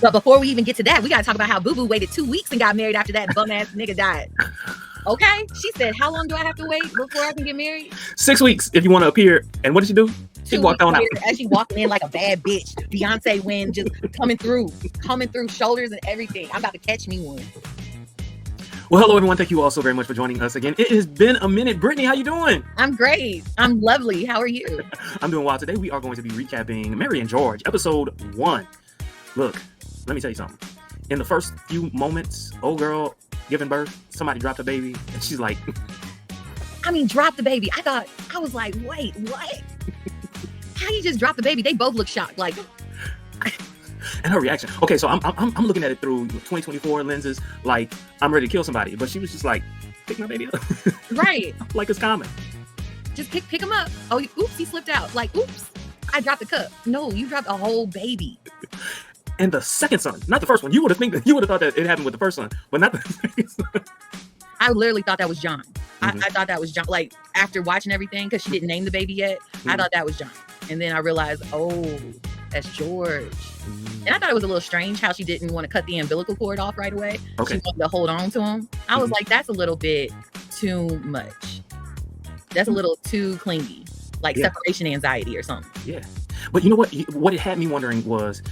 But before we even get to that, we got to talk about how Boo Boo waited 2 weeks and got married after that bum ass nigga died. Okay? She said, how long do I have to wait before I can get married? 6 weeks if you want to appear. And what did she do? She walked on out. As she walking in like a bad bitch. Beyonce wind just coming through shoulders and everything. I'm about to catch me one. Well, hello, everyone. Thank you all so very much for joining us again. It has been a minute. Brittany, how you doing? I'm great. I'm lovely. How are you? I'm doing well. Today, we are going to be recapping Mary&George, episode 1. Look, let me tell you something. In the first few moments, old girl giving birth, somebody dropped a baby, and she's like... dropped the baby. I was like, wait, what? How you just dropped the baby? They both look shocked, like... And her reaction. Okay, so I'm looking at it through 2024 lenses, like I'm ready to kill somebody. But she was just like, pick my baby up. Right. Like it's common. Just pick him up. Oh, oops, he slipped out. Like, oops, I dropped the cup. No, you dropped a whole baby. And the second son, not the first one. You would have thought that it happened with the first son, but not the second son. I literally thought that was John. I thought that was John. Like, after watching everything, because she didn't name the baby yet, I thought that was John. And then I realized, oh, that's George. And I thought it was a little strange how she didn't want to cut the umbilical cord off right away. Okay. She wanted to hold on to him. I was like, that's a little bit too much. That's a little too clingy. Like separation anxiety or something. Yeah. But you know what? What it had me wondering was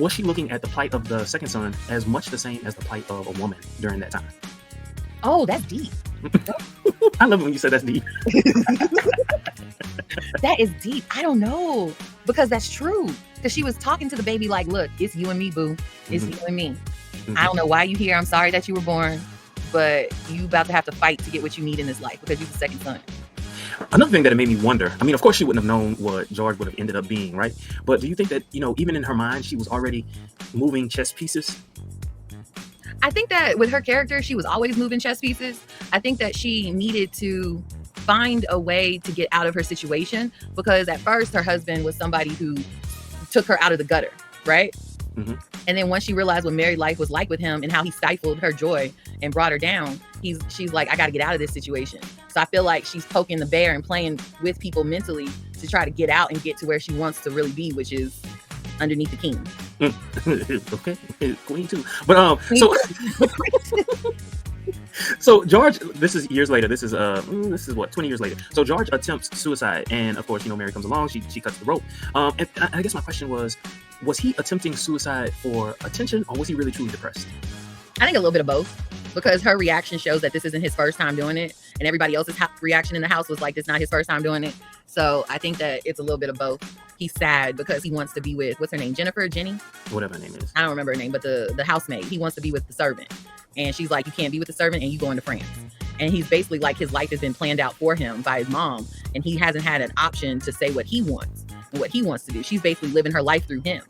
she looking at the plight of the second son as much the same as the plight of a woman during that time? Oh, that's deep. I love it when you say that's deep. That is deep. I don't know. Because that's true. Because she was talking to the baby like, look, it's you and me, boo. It's you and me. I don't know why you here. I'm sorry that you were born. But you about to have to fight to get what you need in this life because you're the second son. Another thing that it made me wonder, of course she wouldn't have known what George would have ended up being, right? But do you think that, even in her mind, she was already moving chess pieces? I think that with her character, she was always moving chess pieces. I think that she needed to find a way to get out of her situation because at first her husband was somebody who took her out of the gutter, right? And then once she realized what married life was like with him and how he stifled her joy and brought her down, she's like, I got to get out of this situation. So I feel like she's poking the bear and playing with people mentally to try to get out and get to where she wants to really be, which is underneath the king. Okay, queen too. But so George, this is years later. This is what, 20 years later. So George attempts suicide, and of course, Mary comes along. She cuts the rope. And I guess my question was he attempting suicide for attention, or was he really truly depressed? I think a little bit of both, because her reaction shows that this isn't his first time doing it, and everybody else's reaction in the house was like, this is not his first time doing it. So I think that it's a little bit of both. He's sad because he wants to be with, what's her name, Jenny? Whatever her name is. I don't remember her name, but the housemaid. He wants to be with the servant. And she's like, you can't be with the servant and you going to France. And he's basically like, his life has been planned out for him by his mom. And he hasn't had an option to say what he wants and what he wants to do. She's basically living her life through him.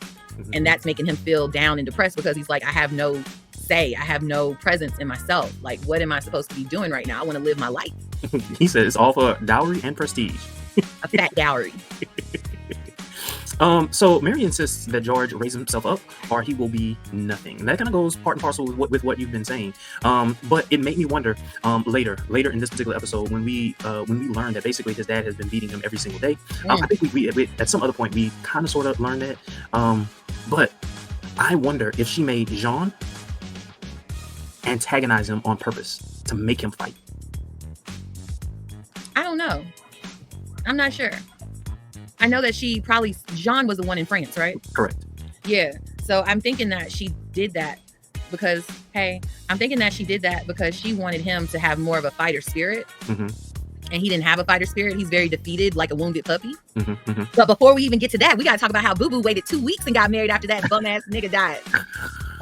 And that's making him feel down and depressed because he's like, I have no say. I have no presence in myself. Like, what am I supposed to be doing right now? I want to live my life. He says it's all for dowry and prestige. A fat dowry. So Mary insists that George raise himself up or he will be nothing. And that kind of goes part and parcel with what you've been saying. But it made me wonder later in this particular episode when we learned that basically his dad has been beating him every single day. I think we at some other point we kind of sort of learned that. But I wonder if she made Jean antagonize him on purpose to make him fight. I don't know. I'm not sure. I know that Jean was the one in France, right? Correct. Yeah. So I'm thinking that she did that because she wanted him to have more of a fighter spirit. And he didn't have a fighter spirit. He's very defeated, like a wounded puppy. But before we even get to that, we got to talk about how Boo Boo waited 2 weeks and got married after that bum ass nigga died.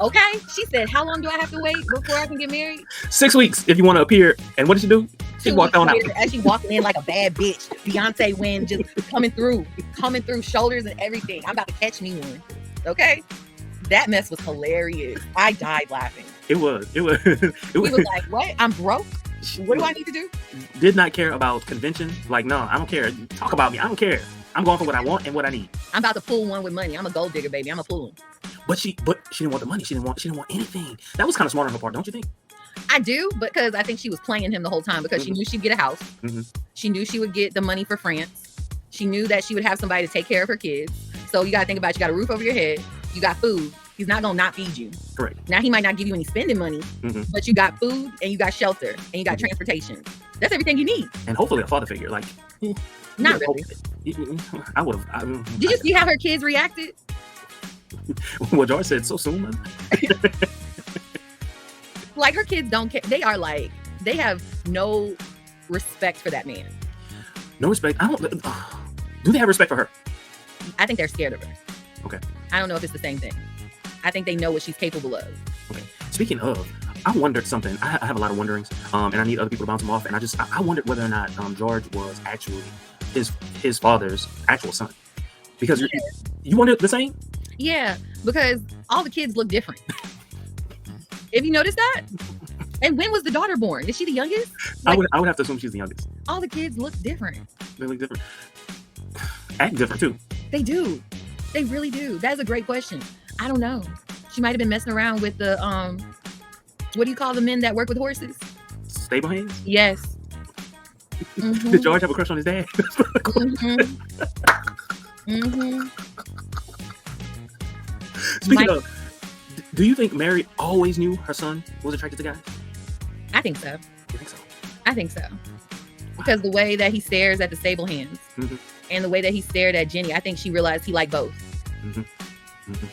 Okay? She said, how long do I have to wait before I can get married? 6 weeks if you want to appear. And what did she do? She walked on out. As she walked in like a bad bitch. Beyonce wind just coming through shoulders and everything. I'm about to catch me one. Okay? That mess was hilarious. I died laughing. It was. He was like, what? I'm broke? What do I need to do? Did not care about convention. Like, no, I don't care. Talk about me. I don't care. I'm going for what I want and what I need. I'm about to pull one with money. I'm a gold digger, baby. I'm a pull him. But she didn't want the money. She didn't want anything. That was kind of smart on her part, don't you think? I do, because I think she was playing him the whole time because she knew she'd get a house. She knew she would get the money for France. She knew that she would have somebody to take care of her kids. So you got to think about, you got a roof over your head. You got food. He's not gonna not feed you. Correct. Now he might not give you any spending money, Mhm. but you got food and you got shelter and you got transportation. That's everything you need. And hopefully a father figure. Like, Not yeah, really. I would have. Did you see how her kids reacted? Well, George said so soon. Man. Like her kids don't care. They are like, they have no respect for that man. No respect. I don't. Do they have respect for her? I think they're scared of her. Okay. I don't know if it's the same thing. I think they know what she's capable of. Okay. Speaking of, I wondered something. I have a lot of wonderings, and I need other people to bounce them off. And I wondered whether or not George was actually his father's actual son, because you wondered the same. Yeah, because all the kids look different. Have you noticed that? And when was the daughter born? Is she the youngest? Like, I would have to assume she's the youngest. All the kids look different. They look different. Act different too. They do. They really do. That's a great question. I don't know. She might have been messing around with the what do you call the men that work with horses? Stable hands. Yes. Mm-hmm. Did George have a crush on his dad? Mm-hmm. Mm-hmm. Speaking of, do you think Mary always knew her son was attracted to guys? I think so. You think so? I think so. Because the way that he stares at the stable hands Mhm. and the way that he stared at Jenny, I think she realized he liked both. Mhm. Mhm.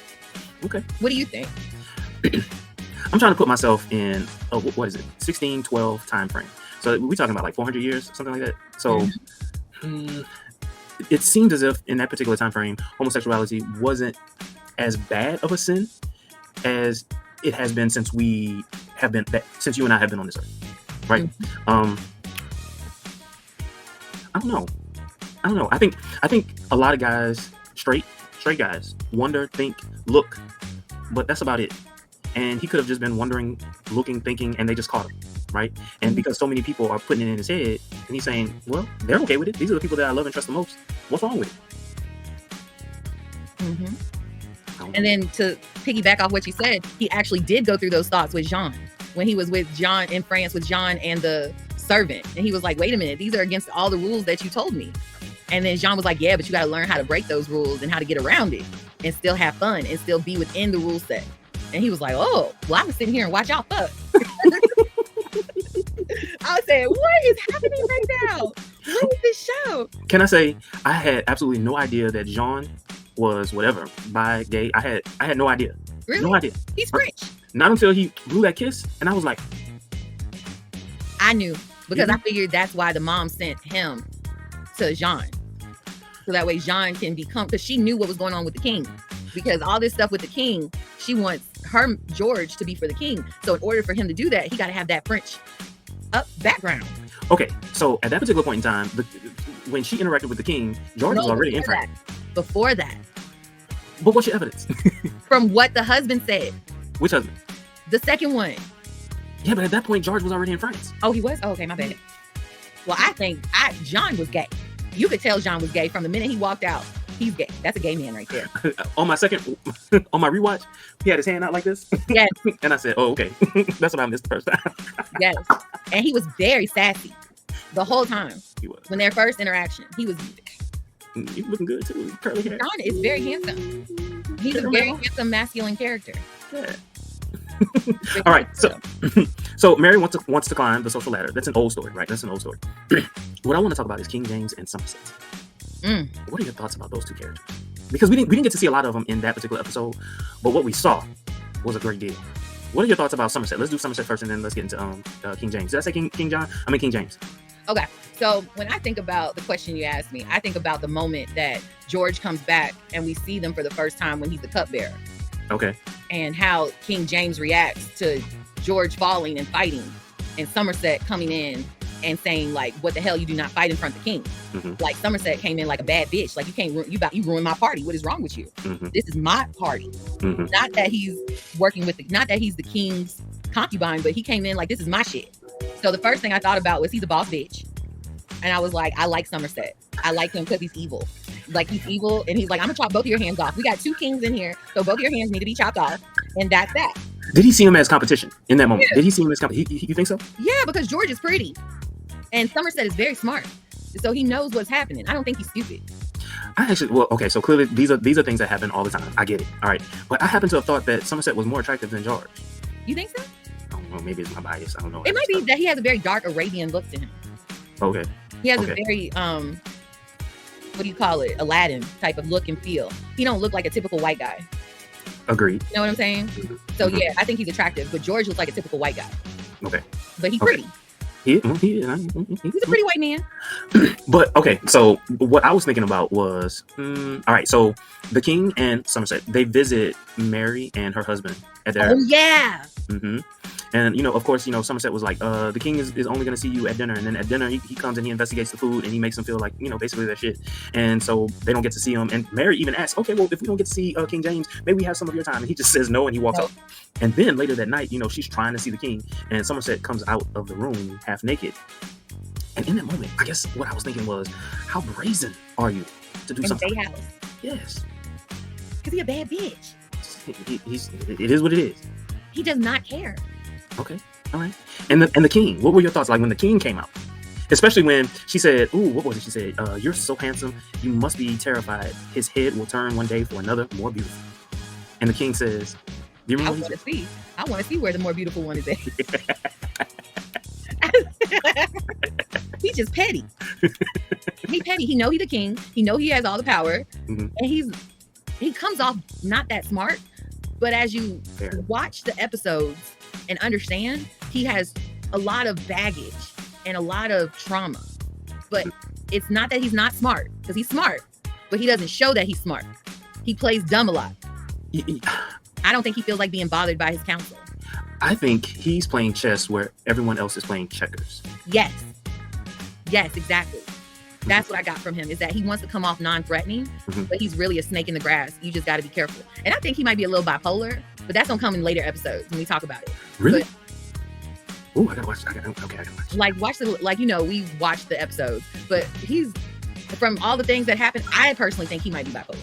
Okay. What do you think? I'm trying to put myself in, what is it, 1612 time frame. So we're talking about like 400 years, something like that. So it seemed as if in that particular time frame, homosexuality wasn't as bad of a sin as it has been since you and I have been on this earth, right? I don't know. I think a lot of guys, straight guys, wonder, think, look, but that's about it. And he could have just been wondering, looking, thinking, and they just caught him, right? And because so many people are putting it in his head, and he's saying, well, they're okay with it. These are the people that I love and trust the most. What's wrong with it? Mm-hmm. And then to piggyback off what you said, he actually did go through those thoughts with Jean when he was with Jean in France with Jean and the servant. And he was like, wait a minute, these are against all the rules that you told me. And then Jean was like, yeah, but you got to learn how to break those rules and how to get around it and still have fun and still be within the rule set. And he was like, oh, well, I was sitting here and watch y'all fuck. I was saying, what is happening right now? What is this show? Can I say, I had absolutely no idea that Jean was whatever, bi, gay. I had no idea. Really? No idea. He's French. Not until he blew that kiss, and I was like, I knew, because I figured that's why the mom sent him to Jean. So that way Jean can become, because she knew what was going on with the king. Because all this stuff with the king, she wants her George to be for the king. So in order for him to do that, he got to have that French background. okay, so at that particular point in time, when she interacted with the king, George was already in France. Before that. But what's your evidence? From what the husband said. Which husband? The second one. Yeah, but at that point, George was already in France. Oh, he was? Oh, okay, my bad. Well, I think John was gay. You could tell John was gay from the minute he walked out. He's gay. That's a gay man right there. On my rewatch, he had his hand out like this. Yes. And I said, oh, okay. That's what I missed the first time. Yes. And he was very sassy the whole time. He was. When their first interaction, he was looking good too. Curly hair. John is very handsome. He's a very handsome masculine character. Yeah. All right. So Mary wants to climb the social ladder. That's an old story, right? That's an old story. What I want to talk about is King James and Somerset. What are your thoughts about those two characters? Because we didn't get to see a lot of them in that particular episode, but what we saw was a great deal. What are your thoughts about Somerset? Let's do Somerset first, and then let's get into King James. Did I say King John? I mean King James. Okay. So when I think about the question you asked me, I think about the moment that George comes back and we see them for the first time when he's the cupbearer. Okay. And how King James reacts to George falling and fighting, and Somerset coming in and saying like, what the hell, you do not fight in front of the king. Mm-hmm. Like Somerset came in like a bad bitch. Like, you ruined my party. What is wrong with you? Mm-hmm. This is my party. Mm-hmm. Not that he's not that he's the king's concubine, but he came in like, this is my shit. So the first thing I thought about was he's a boss bitch. And I was like, I like Somerset. I like him because he's evil. Like, he's evil, and he's like, I'm gonna chop both of your hands off. We got two kings in here, so both of your hands need to be chopped off, and that's that. Did he see him as competition in that moment? Yeah. Did he see him as competition? You think so? Yeah, because George is pretty, and Somerset is very smart, so he knows what's happening. I don't think he's stupid. I actually, well, okay, so clearly these are things that happen all the time. I get it. All right. But I happen to have thought that Somerset was more attractive than George. You think so? I don't know, maybe it's my bias. I don't know. It might be that he has a very dark Arabian look to him. Okay. He has Okay. a very what do you call it? Aladdin type of look and feel. He don't look like a typical white guy. Agreed. You know what I'm saying? So yeah, I think he's attractive, but George looks like a typical white guy. Okay. But he's Okay. pretty. He's He's a pretty white man. But okay, so what I was thinking about was, all right, so the king and Somerset, they visit Mary and her husband at their. Oh yeah. Mhm. And of course, Somerset was like, the king is only going to see you at dinner. And then at dinner, he comes and he investigates the food and he makes them feel like, basically that shit. And so they don't get to see him. And Mary even asks, okay, well, if we don't get to see King James, maybe we have some of your time. And he just says no and he walks out. And then later that night, she's trying to see the king. And Somerset comes out of the room half naked. And in that moment, I guess what I was thinking was, how brazen are you to do In something? Bay House. Yes. Because he a bad bitch. It is what it is. He does not care. Okay, all right. And the king, what were your thoughts like when the king came out? Especially when she said, ooh, what was it? She said, you're so handsome, you must be terrified. His head will turn one day for another more beautiful. And the king says, do you I remember want to see. I want to see where the more beautiful one is at. He's just petty. He petty. He know he the king. He know he has all the power. Mhm. And he comes off not that smart. But as you Fair. watch the episodes and understand, he has a lot of baggage and a lot of trauma. But it's not that he's not smart, because he's smart, but he doesn't show that he's smart. He plays dumb a lot. I don't think he feels like being bothered by his counsel. I think he's playing chess where everyone else is playing checkers. Yes, exactly. That's what I got from him, is that he wants to come off non-threatening, but he's really a snake in the grass. You just got to be careful. And I think he might be a little bipolar, but that's gonna come in later episodes when we talk about it. Really? But, Ooh, I gotta watch. Okay, I gotta watch. We watched the episodes, but he's, from all the things that happened, I personally think he might be bipolar.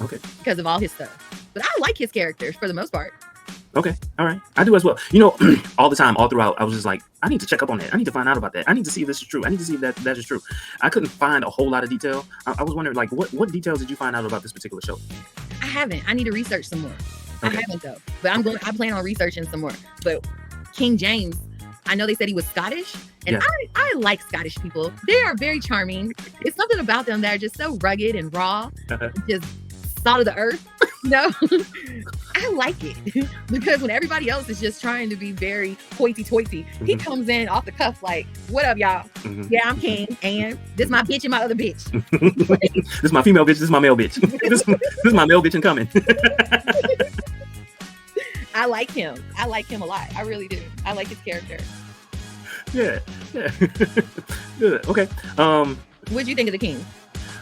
Okay. Because of all his stuff. But I like his characters for the most part. Okay, all right. I do as well. All the time, all throughout, I was just like, I need to check up on that. I need to find out about that. I need to see if this is true. I need to see if that is true. I couldn't find a whole lot of detail. I was wondering, like, what details did you find out about this particular show? I haven't. I need to research some more. Okay. I haven't though. But I plan on researching some more. But King James, I know they said he was Scottish, and Yeah. I like Scottish people. They are very charming. It's something about them that are just so rugged and raw, just salt of the earth. I like it because when everybody else is just trying to be very hoity-toity, he comes in off the cuff like, "What up, y'all? Yeah, I'm king, and this my bitch and my other bitch. This is my female bitch. This is my male bitch. this is my male bitch and coming." I like him. I like him a lot. I really do. I like his character. Yeah. Good. Okay. What'd you think of the king?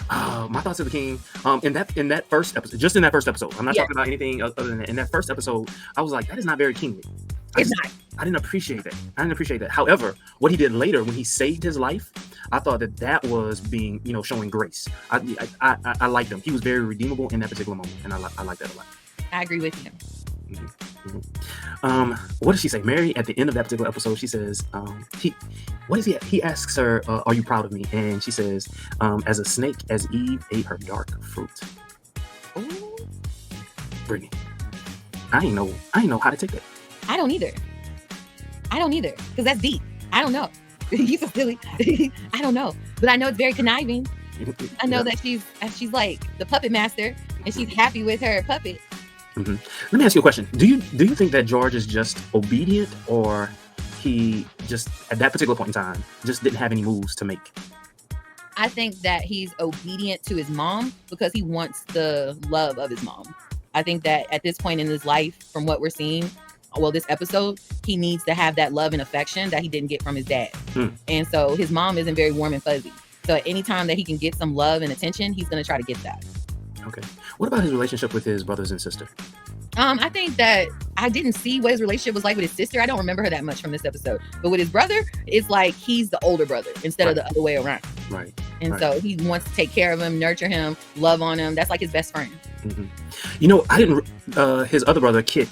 My thoughts of the king. In that first episode, just in that first episode, I'm not talking about anything other than that. In that first episode, I was like, that is not very kingly. It's not. I didn't appreciate that. However, what he did later when he saved his life, I thought that was being, showing grace. I liked him. He was very redeemable in that particular moment, and I like that a lot. I agree with you. What does she say? Mary, at the end of that particular episode, she says, he asks her, are you proud of me? And she says, as a snake, as Eve ate her dark fruit. Ooh. Brittany, I ain't know how to take that. I don't either. Because that's deep. I don't know. He's a silly. I don't know. But I know it's very conniving. I know that she's like the puppet master and she's happy with her puppet. Let me ask you a question. Do you think that George is just obedient, or he just at that particular point in time just didn't have any moves to make? I think that he's obedient to his mom because he wants the love of his mom. I think that at this point in his life, from what we're seeing, this episode, he needs to have that love and affection that he didn't get from his dad. And so his mom isn't very warm and fuzzy. So at any time that he can get some love and attention, he's going to try to get that. Okay. What about his relationship with his brothers and sister? I think that I didn't see what his relationship was like with his sister. I don't remember her that much from this episode. But with his brother, it's like he's the older brother instead of the other way around. Right. And so he wants to take care of him, nurture him, love on him. That's like his best friend. I didn't, his other brother, Kit,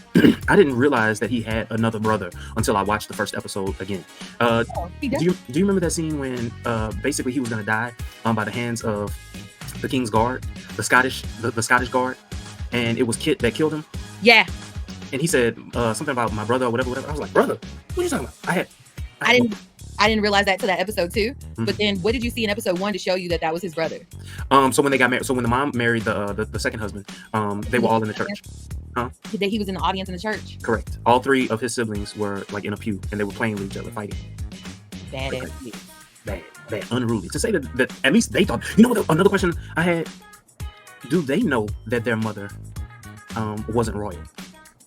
I didn't realize that he had another brother until I watched the first episode again. He does. Do you remember that scene when basically he was going to die by the hands of the King's Guard, the Scottish Guard, and it was Kit that killed him. Yeah, And he said something about my brother or whatever. I was like, brother, what are you talking about? I didn't realize that till that episode 2. Mhm. But then what did you see in episode 1 to show you that that was his brother? So when they got married, so when the mom married the second husband, they were all in the church. That he was in the audience in the church. Correct. All 3 of his siblings were like in a pew, and they were playing with each other, fighting. Badass. Bad, unruly. To say that at least they thought. You know what? Another question I had: do they know that their mother wasn't royal?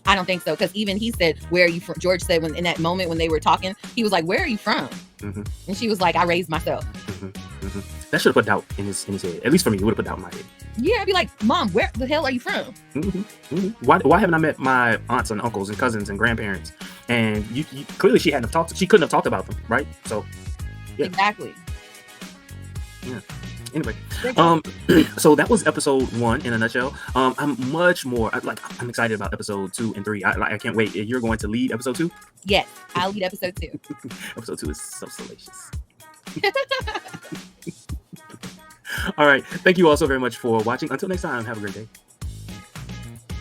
I don't think so, because even he said, "Where are you from?" George said when in that moment when they were talking, he was like, "Where are you from?" Mhm. And she was like, "I raised myself." That should have put doubt in his head. At least for me, it would have put doubt in my head. Yeah, I'd be like, "Mom, where the hell are you from?" Why haven't I met my aunts and uncles and cousins and grandparents? And you clearly she couldn't have talked about them, right? So yeah. Exactly. Yeah. Anyway, so that was episode 1 in a nutshell. I'm much more I'm excited about episode 2 and 3. I can't wait. You're going to lead episode 2? Yes, I'll lead episode 2. Episode 2 is so salacious. All right. Thank you all so very much for watching. Until next time, have a great day.